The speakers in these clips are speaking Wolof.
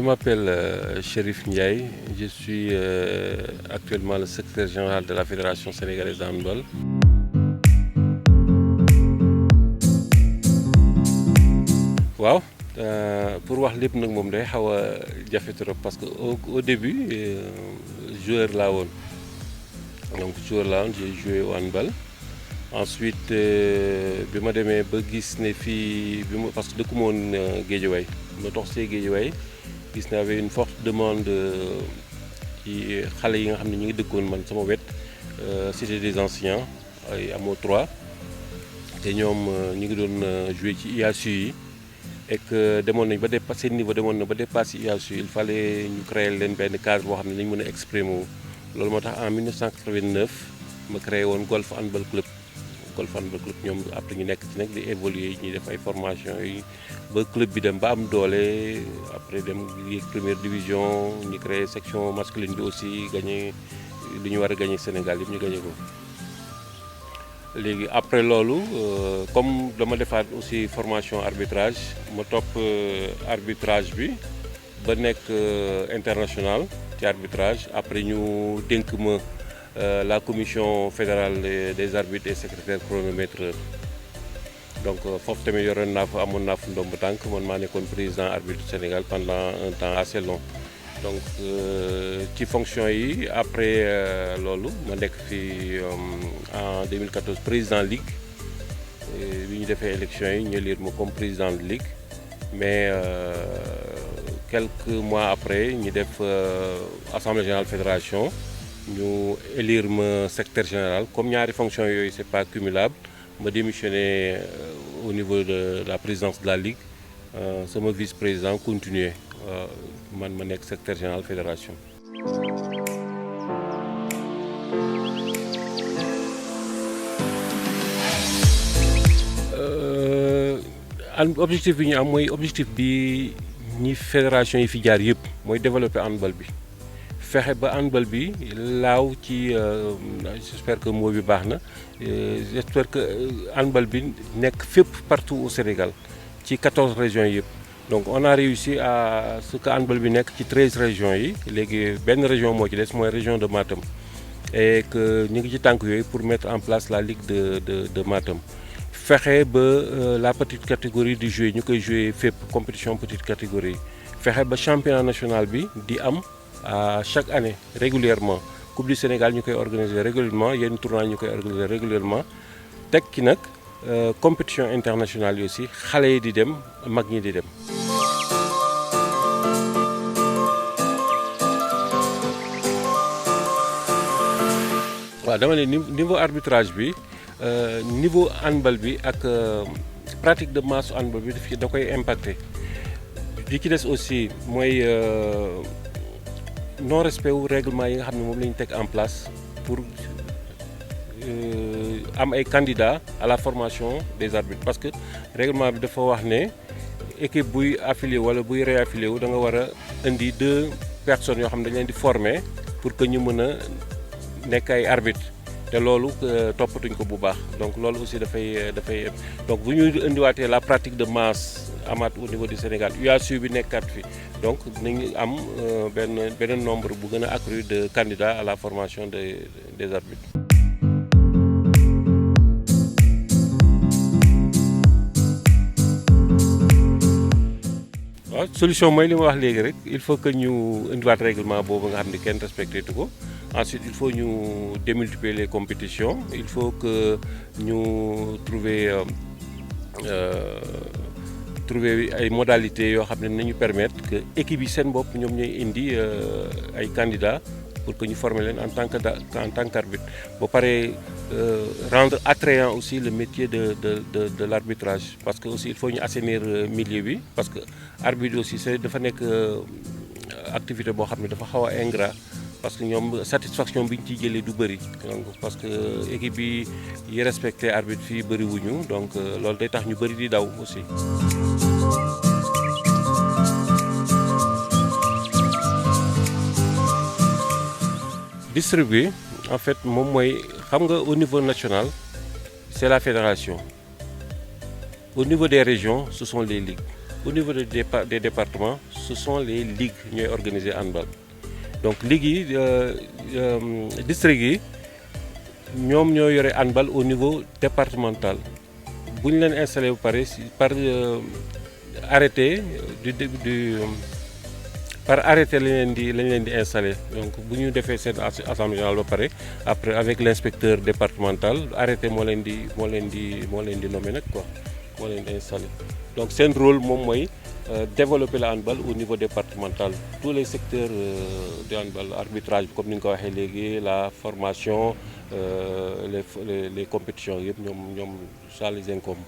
m'appelle Chérif Ndiaye, je suis actuellement le secrétaire général de la Fédération sénégalaise de handball. waaw pour wax lépp nag moom day xaw a jafe trop parce que au début joueur laa woon donc joueur laa woon j'ai joué au handball. Ensuite bi ma demee ba gis ne fii parce que dëkkuma woon Guédiawaye ma dox see Guédiawaye gis naa avait une forte demande ci xale yi nga xam ne ñu ngi dëkkoon man sama wet c'était des enseignants ay amoo 3 te ñoom ñu ngi doon jouer ci IASU yi et que demoon nañ ba dépassé niveau demoon na ba dépassé IASU il fallait ñu créer leen benn cadre boo xam ne nañ mën a exprimer wu loolu moo tax en 1989 ma créé woon Golf Handball Club. Golf Handball Club ñoom après ñu nekk ci nag di évoluer ñuy def ay formation yi ba club bi dem ba am doole après dem yéeg première division ñu créé section masculine bi aussi gagné li ñu war a gagné Sénégal yëpp ñu gagné ko. léegi après loolu comme dama defaat aussi formation arbitrage ma topp arbitrage bi ba nekk international ci arbitrage après ñu dénk ma la commission fédérale des arbitres et secrétaire chronométreur donc foofu tamit yoroon naa fa amoon naa fa ndomb tànk man maa nekkoon président arbitre du Sénégal pendant un temps assez long donc ci fonction yi après loolu ma nekk fi en 2014 président ligue bi ñu defee élection yi ñu élire ma comme président de ligue mais quelques mois après ñu def assemblée générale fédération ñu élire ma secrétaire général comme ñaari fonction yooyu c'est pas cumulable ma démissionné au niveau de la présidence de la ligue sama vice-président continuer man ma nekk secrétaire général fédération. objectif bi ñu am mooy objectif bi ñi fédération yi fi jaar yëpp mooy développer handball bi. fexe ba handball bi laaw ci j'espère que mot bi baax na j'espère que handball bi nekk fépp partout au Sénégal ci 14 régions yëpp donc on a réussi à ce que handball bi nekk ci 13 régions yi léegi benn région moo ci des mooy région de Matam et que ñu ngi ci tànk yooyu pour mettre en place la ligue de Matam fexe ba la petite catégorie di jouer ñu koy jouer fépp compétition petite catégorie fexe ba championnat national bi di am à chaque année régulièrement Coupe du Sénégal ñu koy organiser régulièrement yenn tournois ñu koy organiser régulièrement teg ki nag compétition internationale yi aussi xale yi di dem mag ñi di dem. waaw dama ne niveau arbitrage bi niveau handball bi ak pratique de masse handball bi da koy impacter li ci des aussi mooy. non respect wu règlement yi nga xam ne moom la ñu teg en place pour am ay candidats à la formation des arbitres parce que règlement bi dafa wax ne équipe buy affilié wala buy réaffilié wu da nga war a indi 2 personnes yoo xam ne dañ leen di former pour que ñu mën a nekk ay arbitres te loolu toppatuñ ko bu baax donc loolu aussi dafay donc bu ñu indiwaatee la pratique de masse amaat au niveau du Sénégal UASU bi nekkaat fi donc dinañu am benn nombre bu gën a accru de candidats à la formation des arbitres. waaw solution mooy li ma wax léegi rek il faut que ñu indiwaat règlement boobu nga xam ne kenn respecté tu ko ensuite il faut ñu démultiplier les compétitions il faut que ñu trouver ay modalités yoo xam ne nañu permettre que équipe yi seen bopp ñoom ñooy indi ay candidats pour que ñu former leen en tant qu'arbitre ba pare rendre attrayant aussi le métier de l'arbitrage parce que aussi il faut ñu assainir milieu bi parce que arbitre aussi dafa nekk activité boo xam ne dafa xaw a ingrat parce que ñoom satisfaction bi ñu ciy jëlee du bëri donc parce que équipe yi respecté arbitre fii bëri wuñu donc loolu day tax ñu bëri di daw aussi. distribuer en fait moom mooy xam nga au niveau national c'est la fédération au niveau des régions ce sont les ligues au niveau des départements ce sont les ligues ñooy organiser handball donc ligues yi district yi ñoom ñoo yore handball au niveau départemental bu ñu leen installé ba pare par arrêté par arrêté lañ leen di installé donc bu ñu defee seen assemblée générale ba pare après avec l'inspecteur départemental arrêté moo leen di nommé nag quoi moo leen di installé donc seen rôle moom mooy développer le handball au niveau départemental tous les secteurs du handball arbitrage comme ni nga ko waxee léegi la formation les compétitions yëpp ñoom ça les incombe.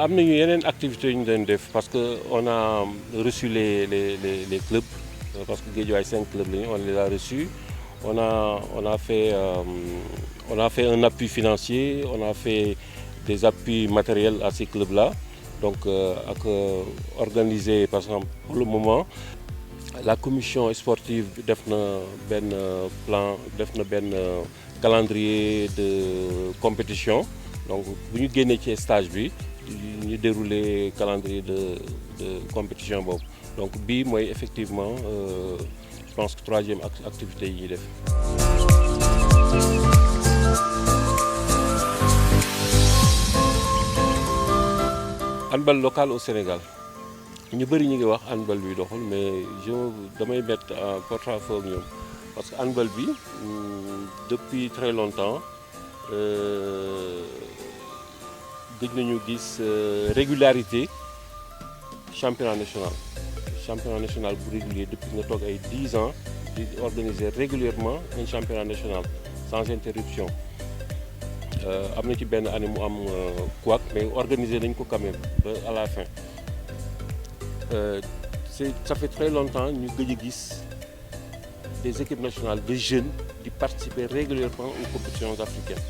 am nañu yeneen activités yu ñu doon def parce que on a reçu les clubs parce que Guédiawaye 5 clubs lañu on les a reçus on a fait un appui financier on a fait des appuis matériels à ces clubs-là donc organiser par exemple pour le moment la commission sportive def na benn plan def na benn calendrier de compétition donc bu ñu génnee ci stage bi ñu dérouler calendrier de compétition boobu donc bii mooy effectivement je pense que troisième activité yi ñuy def. handball local au Sénégal ñu bëri ñu ngi wax handball bi doxul mais damay mettre en porte-à-faux ak ñoom parce que handball bi depuis très longtemps gëj nañu gis régularité championnat national bu régulier depuis nga toog ay 10 ans di organiser régulièrement un championnat national sans interruption am na ci benn année mu am couac mais organiser nañ ko quand même ba à la fin ça fait très longtemps ñu gëj a gis des équipes nationales de jeunes di participer régulièrement aux compétitions africaines.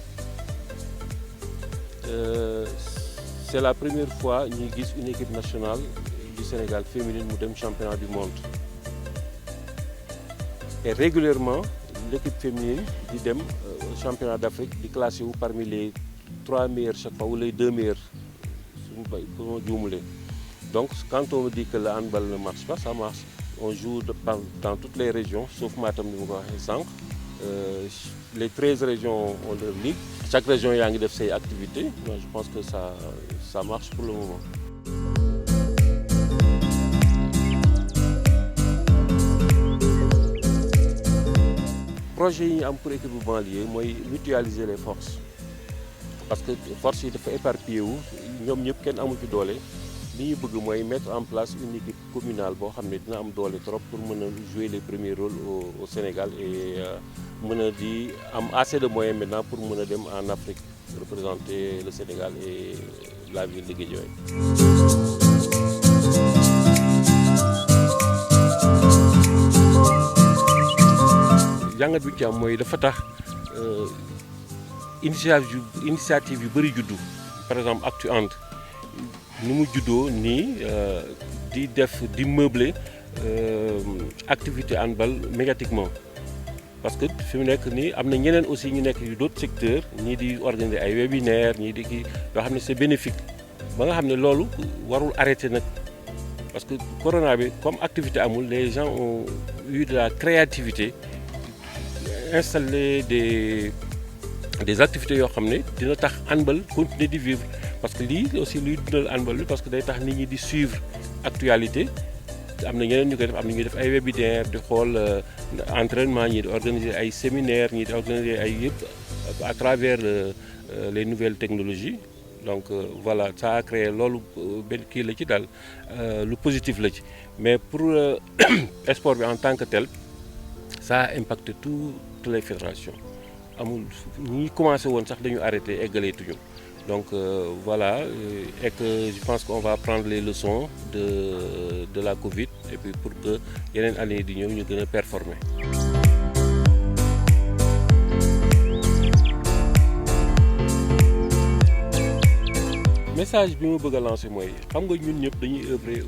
C'est la première fois ñuy gis une équipe nationale du Sénégal féminine mu dem championnat du monde et régulièrement l'équipe féminine di dem championnat d'Afrique di classé wu parmi les 3 meilleurs chaque fois ou les 2 meilleurs suñu bay pour ma juumulee donc quand on me dit que le handball ne marche pas ça marche on joue dans toutes les régions sauf Matam ni ma ko waxee sànq les 13 régions ont leur ligue chaque région yaa ngi def say activités moi je pense que ça marche pour le moment. projet yi ñu am pour équipe bu banlieue mooy mutualiser les forces parce que forces yi dafa éparpillé wu ñoom ñëpp kenn amu ci doole li ñu bëgg mooy mettre en place une équipe communale boo xam ne dina am doole trop pour mën a jouer les premiers rôles au Sénégal et mën a di am assez de moyens maintenant pour mën a dem en Afrique représenter le Sénégal et la ville de Guédiawaye. jàngat bi ci am mooy dafa tax initiative yu bëri juddu par exemple Actu And ni mu juddoo nii di meubler activité handball médiatiquement parce que fi mu nekk nii am na ñeneen aussi ñu nekk yu d'autres secteurs ñii di organiser ay webinaires ñii di kii yoo xam ne c'est bénéfique ba nga xam ne loolu warul arrêter nag parce que corona bi comme activité amul les gens ont eu de la créativité installer des activités yoo xam ne dina tax handball continuer di vivre parce que lii aussi luy dundal handball bi parce que day tax nit ñi di suivre actualité am na ñeneen ñu koy def am na ñuy def ay webinaire di xool entraînement ñi di organiser ay séminaires ñi di organiser ay yëpp à travers les nouvelles technologies donc voilà ça a créé loolu benn kii la ci daal lu positif la ci mais pour sport bi en tant que tel ça a impacté toutes les fédérations amul ñi commencé woon sax dañu arrêté eggaleetuñu donc voilà et que je pense qu'on va prendre les leçons de la Covid et puis pour que yeneen année di ñëw ñu gën a performer. message bi ma bëgg a lancer mooy xam nga ñun ñëpp dañuy œuvrer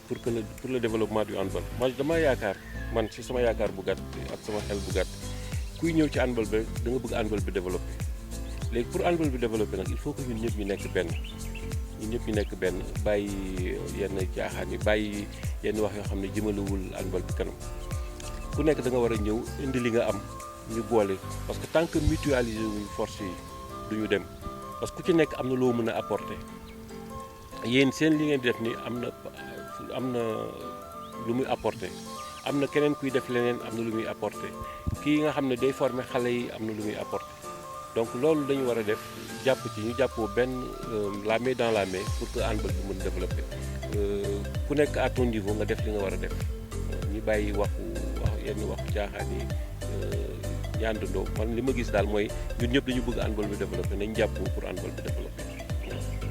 pour le développement du handball moi dama yaakaar man ci sama yaakaar bu gàtt ak sama xel bu gàtt kuy ñëw ci handball bi da nga bëgg handball bi développé léegi pour handball bi développé nag il faut que ñun ñëpp ñu nekk benn ñun ñëpp ñu nekk benn bàyyi yenn caaxaan yi bàyyi yenn wax yoo xam ne jëmalewul handball bi kanam ku nekk da nga war a ñëw indi li nga am ñu boole parce que tant que mutualiser wuñ force yi du ñu dem parce que ku ci nekk am na loo mën a apporter yéen seen li ngeen di def ni am na lu muy apporter am na keneen kuy def leneen am na lu muy apporter kii nga xam ne day former xale yi am na lu muy apporter donc loolu dañu war a def jàpp ci ñu jàppoo benn la main dans la main pour que handball bi mën développer ku nekk à ton niveau nga def li nga war a def ñu bàyyi yenn waxu caaxaan yi ñu àndandoo man li ma gis daal mooy ñun ñëpp dañu bëgg handball bi développer nañ jàppoo pour handball bi développer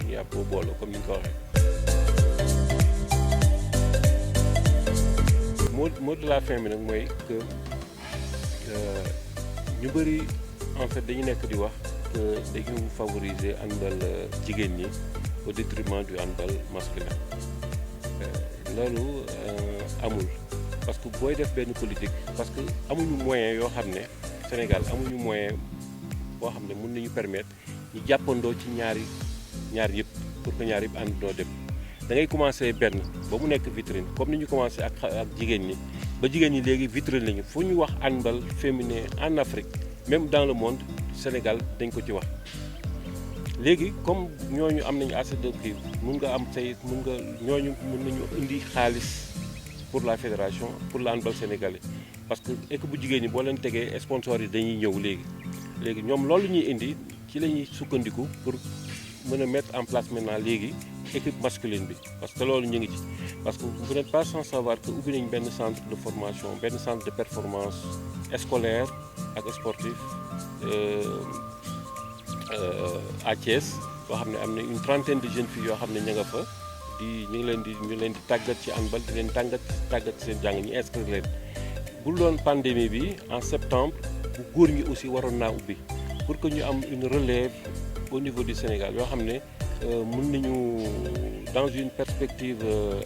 ñu jàppoo booloo comme ni nga ko waxee. mot de la fin bi nag mooy que ñu bëri en fait dañu nekk di wax que dañu favoriser handball jigéen ñi au détriment du handball masculin loolu amul parce que booy def benn politique parce que amuñu moyen yoo xam ne Sénégal amuñu moyen boo xam ne mën nañu permettre ñu jàppandoo ci ñaar yëpp pour que ñaar yëpp àndandoo dem da ngay commencé benn ba mu nekk vitrine comme ni ñu commencé ak jigéen ñi ba jigéen ñi léegi vitrine lañu fu ñu wax handball féminin en Afrique même dans le monde Sénégal dañ ko ci wax léegi comme ñooñu am nañu assez de prix mun nga am tey ñooñu mun nañu indi xaalis pour la fédération pour le handball sénégalais parce que équipe bu jigéen ñi boo leen tegee sponsors yi dañuy ñëw léegi ñoom loolu ñuy indi ci la ñuy sukkandiku pour mën a mettre en place maintenant léegi équipe masculine bi parce que loolu ñu ngi ci parce que vous n'êtes pas sans savoir que ubbi nañ benn centre de formation benn centre de performance scolaire ak sportif à Thiès boo xam ne am na une trentaine de jeunes filles yoo xam ne ña nga fa ñu ngi leen di tàggat ci handball di leen tàggat seen jàng ñu inscrire leen bu doon pandémie bi en septembre bu góor ñi aussi waroon naa ubbi pour que ñu am une relève au niveau du Sénégal yoo xam ne mën nañu dans une perspective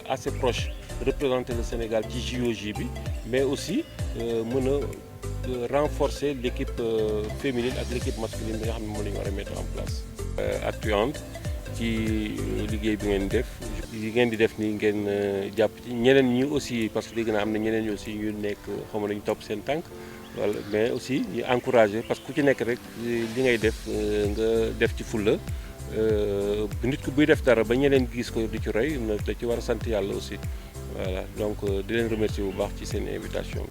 assez proche représenter le Sénégal ci JOJ bi mais aussi mën a renforcer l'équipe féminine ak l'équipe masculine bi nga xam ne moom la ñu war a mettre en place. Actuante ci liggéey bi ngeen def yi ngeen di def nii ngeen jàpp ci ñeneen ñi aussi parce que dégg naa am na ñeneen ñi aussi ñu nekk xaw ma nañu topp seen tànk wala mais aussi ñu encourager parce que ku ci nekk rek li ngay def nga def ci fulla nit ku buy def dara ba ñeneen gis ko di ci roy da ci war a sant yàlla aussi voilà donc di leen remercier bu baax ci seen invitation.